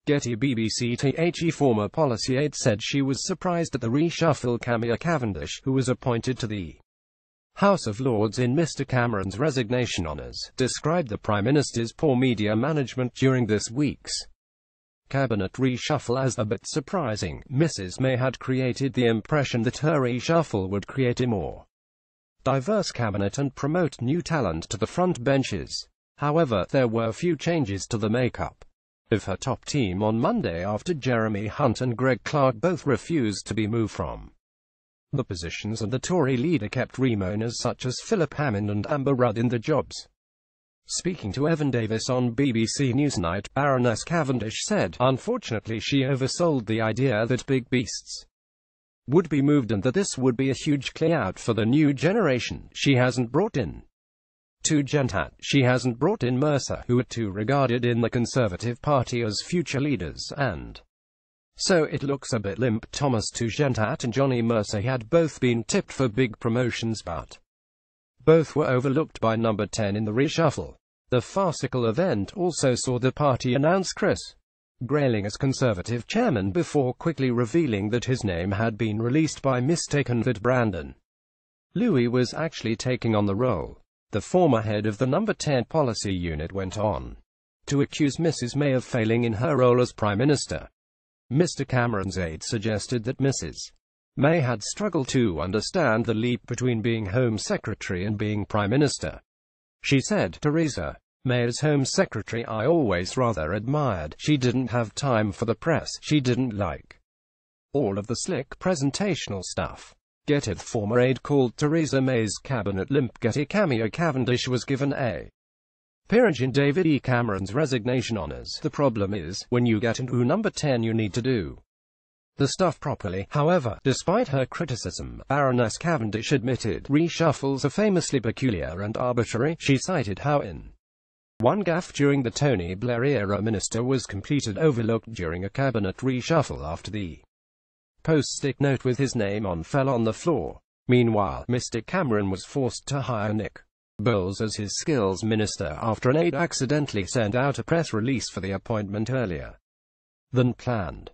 Getty BBCThe former policy aide said she was surprised at the reshuffleCamilla Cavendish, who was appointed to the House of Lords in Mr Cameron's resignation honours, described the Prime Minister's poor media management during this week's cabinet reshuffle as a bit surprising. Mrs May had created the impression that her reshuffle would create a more diverse cabinet and promote new talent to the front benches. However, there were few changes to the makeup of her top team on Monday after Jeremy Hunt and Greg Clark both refused to be moved from the positions, and the Tory leader kept Remoaners such as Philip Hammond and Amber Rudd in the jobs. Speaking to Evan Davis on BBC Newsnight, Baroness Cavendish said, "Unfortunately she oversold the idea that big beasts would be moved and that this would be a huge clear-out for the new generation. She hasn't brought in to Gentat. She hasn't brought in Mercer, who are too regarded in the Conservative Party as future leaders, and so it looks a bit limp." Thomas Gentat and Johnny Mercer had both been tipped for big promotions, but both were overlooked by number 10 in the reshuffle. The farcical event also saw the party announce Chris Grayling as Conservative chairman before quickly revealing that his name had been released by mistake and that Brandon Louis was actually taking on the role. The former head of the number 10 policy unit went on to accuse Mrs May of failing in her role as Prime Minister. Mr Cameron's aide suggested that Mrs May had struggled to understand the leap between being Home Secretary and being Prime Minister. She said, "Theresa May as Home Secretary I always rather admired. She didn't have time for the press. She didn't like all of the slick presentational stuff." GETTY former aide called Theresa May's cabinet limp. GETTY Cavendish was given a peerage in David E. Cameron's resignation honours. The problem is, when you get into number 10 you need to do the stuff properly. However, despite her criticism, Baroness Cavendish admitted reshuffles are famously peculiar and arbitrary. She cited how in one gaffe during the Tony Blair-era minister was completed overlooked during a cabinet reshuffle after the post-stick note with his name on fell on the floor. Meanwhile, Mr Cameron was forced to hire Nick Bowles as his skills minister after an aide accidentally sent out a press release for the appointment earlier than planned.